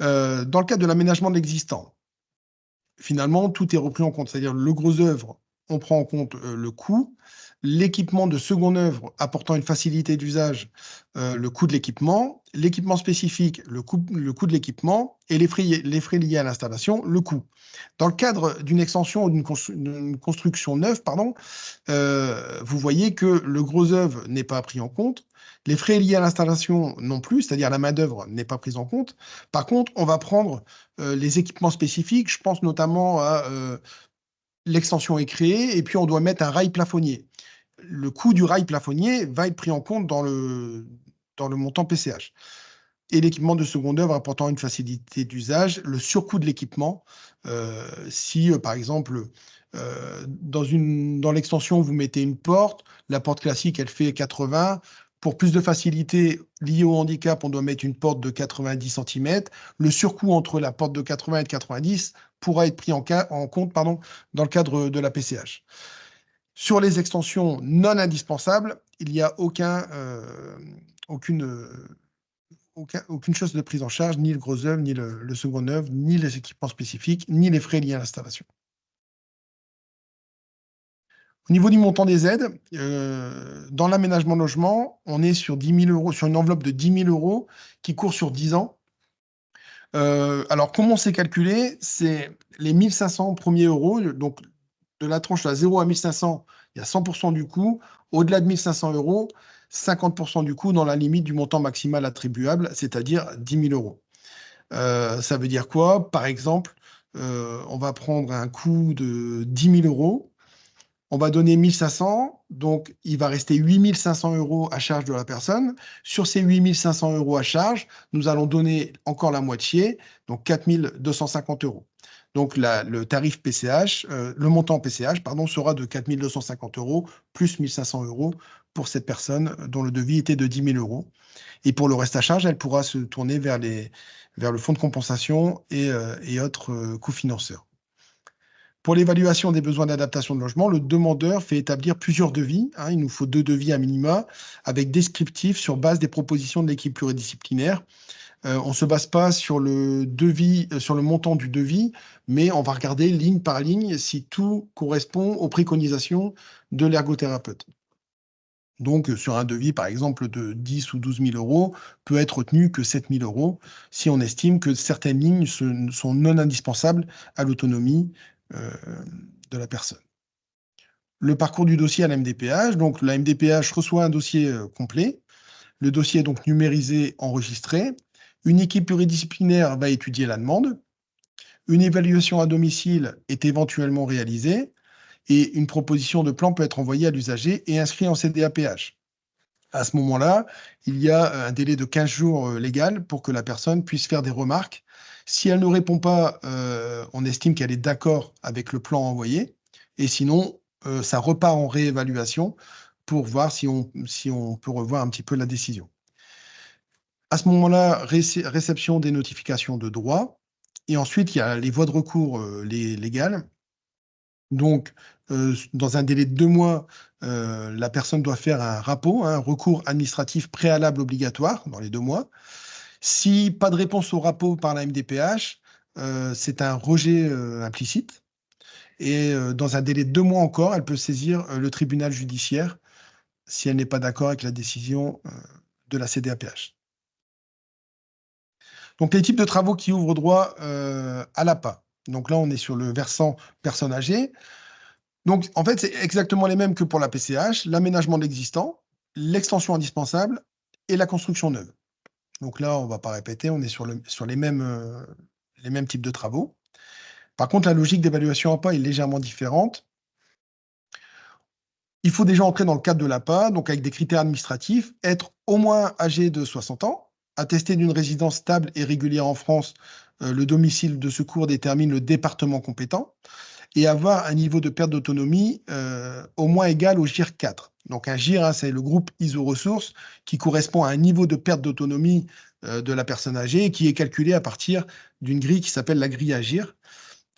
Dans le cadre de l'aménagement de l'existant, finalement, tout est repris en compte, c'est-à-dire le gros œuvre, on prend en compte le coût, l'équipement de seconde œuvre apportant une facilité d'usage, le coût de l'équipement spécifique, le coût de l'équipement, et les frais liés à l'installation, le coût. Dans le cadre d'une extension ou d'une construction neuve, vous voyez que le gros œuvre n'est pas pris en compte, les frais liés à l'installation non plus, c'est-à-dire la main-d'œuvre n'est pas prise en compte. Par contre, on va prendre les équipements spécifiques, je pense notamment à l'extension est créée, et puis on doit mettre un rail plafonnier. Le coût du rail plafonnier va être pris en compte dans le montant PCH. Et l'équipement de seconde œuvre apportant une facilité d'usage, le surcoût de l'équipement, si par exemple, dans l'extension, vous mettez une porte, la porte classique, elle fait 80. Pour plus de facilité liée au handicap, on doit mettre une porte de 90 cm. Le surcoût entre la porte de 80 et de 90 pourra être pris en compte dans le cadre de la PCH. Sur les extensions non indispensables, il n'y a aucune chose de prise en charge, ni le gros œuvre, ni le second œuvre, ni les équipements spécifiques, ni les frais liés à l'installation. Au niveau du montant des aides, dans l'aménagement logement, on est sur 10 000 euros, sur une enveloppe de 10 000 euros qui court sur 10 ans. Alors, comment c'est calculé? C'est les 1 500 premiers euros, donc de la tranche à 0 à 1 500, il y a 100% du coût. Au-delà de 1 500 euros, 50% du coût dans la limite du montant maximal attribuable, c'est-à-dire 10 000 euros. Ça veut dire quoi? Par exemple, on va prendre un coût de 10 000 euros. On va donner 1 500, donc il va rester 8 500 euros à charge de la personne. Sur ces 8 500 euros à charge, nous allons donner encore la moitié, donc 4 250 euros. Donc le tarif PCH, le montant PCH, sera de 4 250 euros plus 1 500 euros pour cette personne dont le devis était de 10 000 euros. Et pour le reste à charge, elle pourra se tourner vers le fonds de compensation et autres cofinanceurs. Pour l'évaluation des besoins d'adaptation de logement, le demandeur fait établir plusieurs devis. Il nous faut 2 devis à minima, avec descriptifs sur base des propositions de l'équipe pluridisciplinaire. On ne se base pas sur le devis, sur le montant du devis, mais on va regarder ligne par ligne si tout correspond aux préconisations de l'ergothérapeute. Donc, sur un devis, par exemple, de 10 ou 12 000 euros, peut être retenu que 7 000 euros si on estime que certaines lignes sont non indispensables à l'autonomie de la personne. Le parcours du dossier à la MDPH. Donc, la MDPH reçoit un dossier complet. Le dossier est donc numérisé, enregistré. Une équipe pluridisciplinaire va étudier la demande. Une évaluation à domicile est éventuellement réalisée et une proposition de plan peut être envoyée à l'usager et inscrite en CDAPH. À ce moment-là, il y a un délai de 15 jours légal pour que la personne puisse faire des remarques. Si elle ne répond pas, on estime qu'elle est d'accord avec le plan envoyé. Et sinon, ça repart en réévaluation pour voir si on peut revoir un petit peu la décision. À ce moment-là, réception des notifications de droit. Et ensuite, il y a les voies de recours légales. Donc, dans un délai de 2 mois, la personne doit faire un RAPO, un recours administratif préalable obligatoire, dans les 2 mois. Si pas de réponse au RAPO par la MDPH, c'est un rejet implicite. Et dans un délai de 2 mois encore, elle peut saisir le tribunal judiciaire si elle n'est pas d'accord avec la décision de la CDAPH. Donc, les types de travaux qui ouvrent droit à l'APA. Donc là, on est sur le versant personnes âgées. Donc, en fait, c'est exactement les mêmes que pour la PCH, l'aménagement de l'existant, l'extension indispensable et la construction neuve. Donc là, on ne va pas répéter, on est sur les mêmes types de travaux. Par contre, la logique d'évaluation APA est légèrement différente. Il faut déjà entrer dans le cadre de l'APA, donc avec des critères administratifs, être au moins âgé de 60 ans, attester d'une résidence stable et régulière en France, le domicile de secours détermine le département compétent, et avoir un niveau de perte d'autonomie au moins égal au GIR 4. Donc un GIR, hein, c'est le groupe iso-ressources qui correspond à un niveau de perte d'autonomie de la personne âgée et qui est calculé à partir d'une grille qui s'appelle la grille à GIR.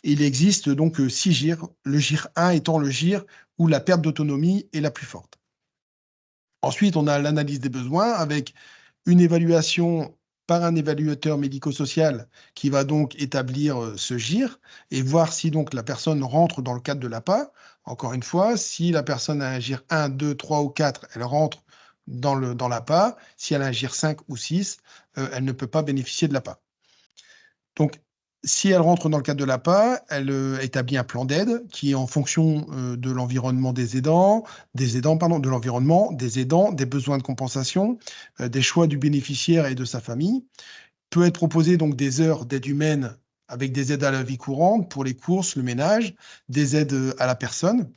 Il existe donc 6 GIR, le GIR 1 étant le GIR où la perte d'autonomie est la plus forte. Ensuite, on a l'analyse des besoins avec une évaluation par un évaluateur médico-social qui va donc établir ce GIR et voir si donc la personne rentre dans le cadre de l'APA. Encore une fois, si la personne a un GIR 1, 2, 3 ou 4, elle rentre dans l'APA. Si elle a un GIR 5 ou 6, elle ne peut pas bénéficier de l'APA. Donc, si elle rentre dans le cadre de l'APA, elle établit un plan d'aide qui est en fonction de l'environnement des aidants, de l'environnement, des aidants, des besoins de compensation, des choix du bénéficiaire et de sa famille. Peut être proposé donc des heures d'aide humaine avec des aides à la vie courante pour les courses, le ménage, des aides à la personne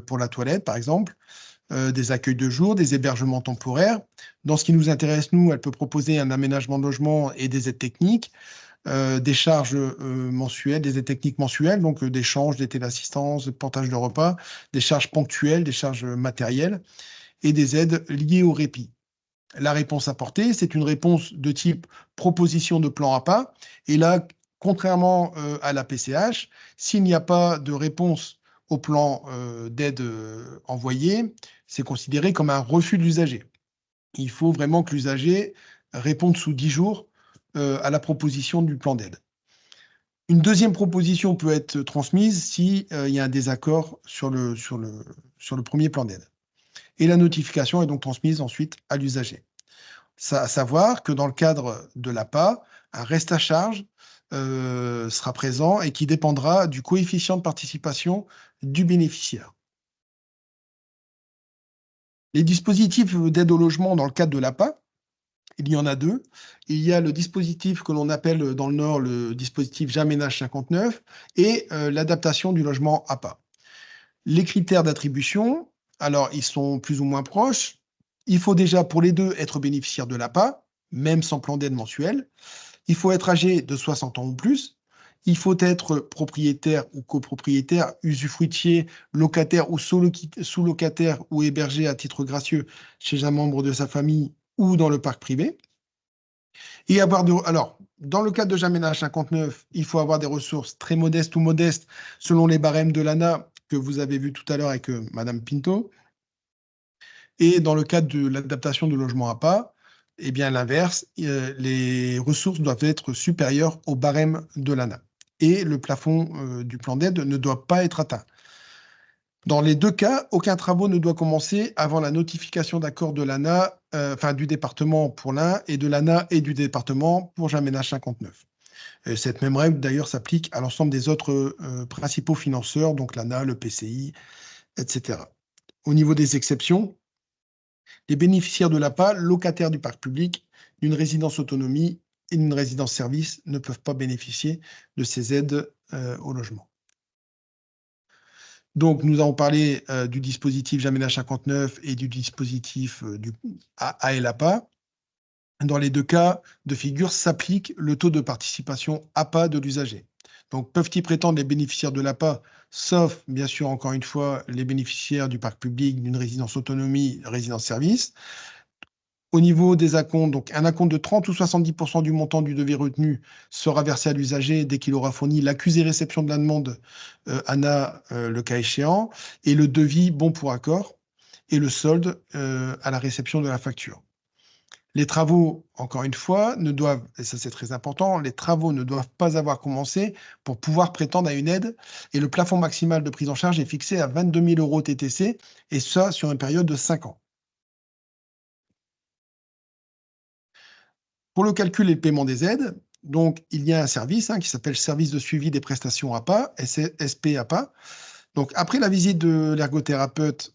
pour la toilette par exemple, des accueils de jour, des hébergements temporaires. Dans ce qui nous intéresse, nous, elle peut proposer un aménagement de logement et des aides techniques. Des charges mensuelles, des aides techniques mensuelles, donc d'échange, des téléassistances, de portage de repas, des charges ponctuelles, des charges matérielles et des aides liées au répit. La réponse apportée, c'est une réponse de type proposition de plan APA. Et là, contrairement à la PCH, s'il n'y a pas de réponse au plan d'aide envoyé, c'est considéré comme un refus de l'usager. Il faut vraiment que l'usager réponde sous 10 jours à la proposition du plan d'aide. Une deuxième proposition peut être transmise s'il y a un désaccord sur le premier plan d'aide. Et la notification est donc transmise ensuite à l'usager. À savoir que dans le cadre de l'APA, un reste à charge sera présent et qui dépendra du coefficient de participation du bénéficiaire. Les dispositifs d'aide au logement dans le cadre de l'APA, il y en a deux. Il y a le dispositif que l'on appelle dans le Nord le dispositif J'aménage 59 et l'adaptation du logement APA. Les critères d'attribution, alors ils sont plus ou moins proches. Il faut déjà pour les deux être bénéficiaire de l'APA, même sans plan d'aide mensuel. Il faut être âgé de 60 ans ou plus. Il faut être propriétaire ou copropriétaire, usufruitier, locataire ou sous-locataire ou hébergé à titre gracieux chez un membre de sa famille ou dans le parc privé. Et alors, dans le cadre de J'aménage 59, il faut avoir des ressources très modestes ou modestes selon les barèmes de l'ANA que vous avez vu tout à l'heure avec Madame Pinto. Et dans le cadre de l'adaptation du logement APA, eh bien l'inverse, les ressources doivent être supérieures au barème de l'ANA. Et le plafond du plan d'aide ne doit pas être atteint. Dans les deux cas, aucun travaux ne doit commencer avant la notification d'accord de l'ANA, du département pour l'un et de l'ANA et du département pour J'aménage 59. Cette même règle, d'ailleurs, s'applique à l'ensemble des autres principaux financeurs, donc l'ANA, le PCI, etc. Au niveau des exceptions, les bénéficiaires de l'APA, locataires du parc public, d'une résidence autonomie et d'une résidence service ne peuvent pas bénéficier de ces aides au logement. Donc, nous avons parlé du dispositif J'aménage 59 et du dispositif du ALAPA. Dans les deux cas de figure s'applique le taux de participation APA de l'usager. Donc, peuvent-ils prétendre les bénéficiaires de l'APA, sauf, bien sûr, encore une fois, les bénéficiaires du parc public, d'une résidence autonomie, résidence service. Au niveau des acomptes, donc un acompte de 30 ou 70% du montant du devis retenu sera versé à l'usager dès qu'il aura fourni l'accusé réception de la demande ANA, le cas échéant, et le devis bon pour accord, et le solde à la réception de la facture. Les travaux, encore une fois, ne doivent, et ça c'est très important, les travaux ne doivent pas avoir commencé pour pouvoir prétendre à une aide, et le plafond maximal de prise en charge est fixé à 22 000 € TTC, et ça sur une période de 5 ans. Pour le calcul et le paiement des aides, donc, il y a un service qui s'appelle Service de suivi des prestations APA, SP-APA. Donc, après la visite de l'ergothérapeute,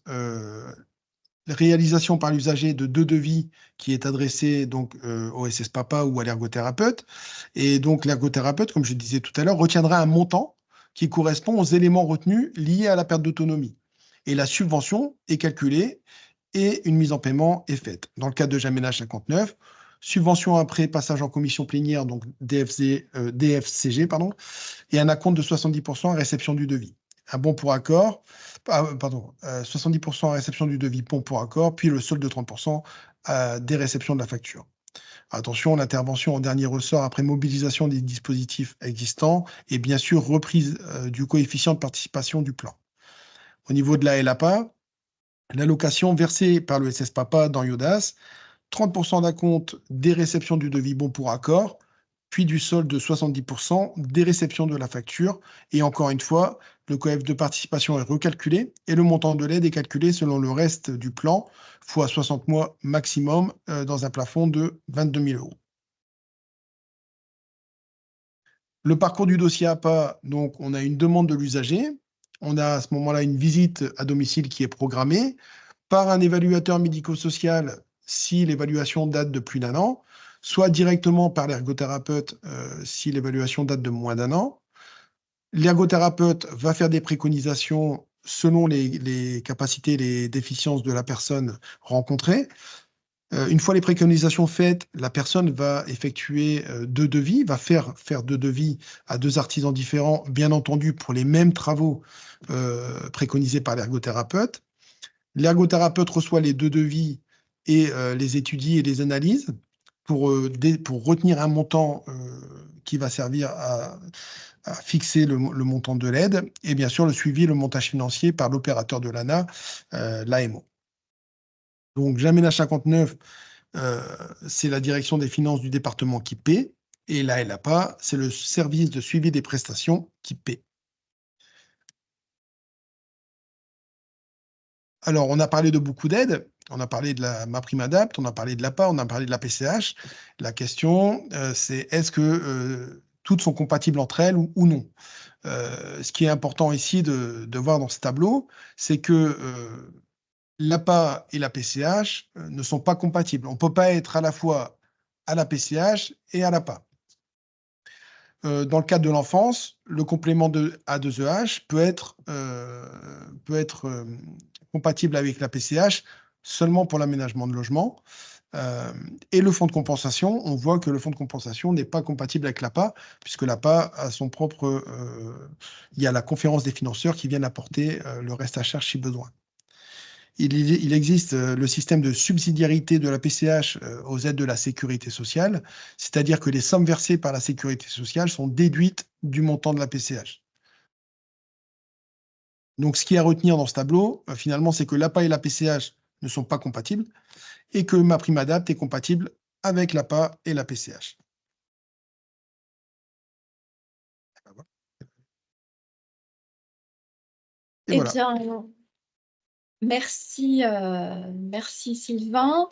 réalisation par l'usager de 2 devis qui est adressé donc au SS Papa ou à l'ergothérapeute. Et donc l'ergothérapeute, comme je disais tout à l'heure, retiendra un montant qui correspond aux éléments retenus liés à la perte d'autonomie. Et la subvention est calculée et une mise en paiement est faite. Dans le cas de Jaménage 59, subvention après passage en commission plénière, donc DFCG, pardon, et un acompte de 70% à réception du devis. Un bon pour accord, 70% à réception du devis, bon pour accord, puis le solde de 30% des réceptions de la facture. Attention, l'intervention en dernier ressort après mobilisation des dispositifs existants et bien sûr reprise du coefficient de participation du plan. Au niveau de la LAPA, l'allocation versée par le SS Papa dans IODAS, 30% d'acompte des réceptions du devis bon pour accord, puis du solde de 70% des réceptions de la facture. Et encore une fois, le coef de participation est recalculé et le montant de l'aide est calculé selon le reste du plan, fois 60 mois maximum, dans un plafond de 22 000 €. Le parcours du dossier APA, donc on a une demande de l'usager. On a à ce moment-là une visite à domicile qui est programmée par un évaluateur médico-social si l'évaluation date de plus d'1 an, soit directement par l'ergothérapeute si l'évaluation date de moins d'1 an. L'ergothérapeute va faire des préconisations selon les capacités, les déficiences de la personne rencontrée. Une fois les préconisations faites, la personne va effectuer 2 devis, va faire 2 devis à 2 artisans différents, bien entendu pour les mêmes travaux préconisés par l'ergothérapeute. L'ergothérapeute reçoit les 2 devis et les étudie et les analyse pour retenir un montant qui va servir à fixer le montant de l'aide et bien sûr le suivi, le montage financier par l'opérateur de l'ANA, l'AMO. Donc Jaménage 59, c'est la direction des finances du département qui paie et la LAPA, c'est le service de suivi des prestations qui paie. Alors, on a parlé de beaucoup d'aides. On a parlé de la MaPrimeAdapt, on a parlé de l'APA, on a parlé de la PCH. La question, c'est est-ce que toutes sont compatibles entre elles ou non? Ce qui est important ici de voir dans ce tableau, c'est que l'APA et la PCH ne sont pas compatibles. On ne peut pas être à la fois à la PCH et à l'APA. Dans le cadre de l'enfance, le complément de A2EH peut être compatible avec la PCH seulement pour l'aménagement de logement. Et le fonds de compensation, on voit que le fonds de compensation n'est pas compatible avec l'APA, puisque l'APA a son propre... il y a la conférence des financeurs qui viennent apporter le reste à charge si besoin. Il existe le système de subsidiarité de la PCH aux aides de la sécurité sociale, c'est-à-dire que les sommes versées par la sécurité sociale sont déduites du montant de la PCH. Donc, ce qui est à retenir dans ce tableau, finalement, c'est que l'APA et la PCH ne sont pas compatibles et que MaPrimeAdapt est compatible avec l'APA et la PCH. Et voilà. Bien, merci, merci Sylvain.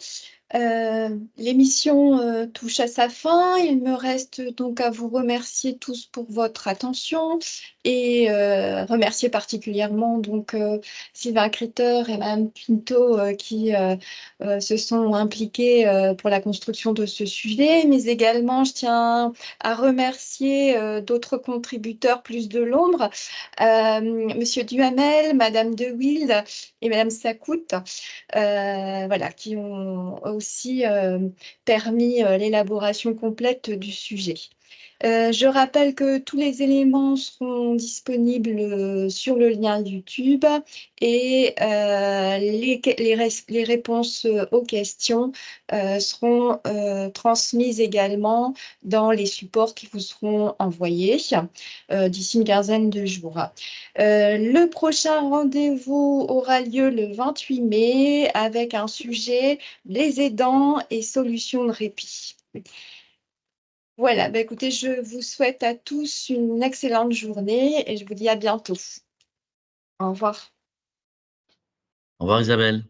L'émission touche à sa fin. Il me reste donc à vous remercier tous pour votre attention et remercier particulièrement donc Sylvain Critter et Mme Pinto qui se sont impliqués pour la construction de ce sujet, mais également je tiens à remercier d'autres contributeurs plus de l'ombre, Monsieur Duhamel, Madame De Wilde et Madame Sacout, voilà, qui ont aussi permis l'élaboration complète du sujet. Je rappelle que tous les éléments seront disponibles sur le lien YouTube et les réponses aux questions seront transmises également dans les supports qui vous seront envoyés d'ici une quinzaine de jours. Le prochain rendez-vous aura lieu le 28 mai avec un sujet, les aidants et solutions de répit. Voilà, bah écoutez, je vous souhaite à tous une excellente journée et je vous dis à bientôt. Au revoir. Au revoir Isabelle.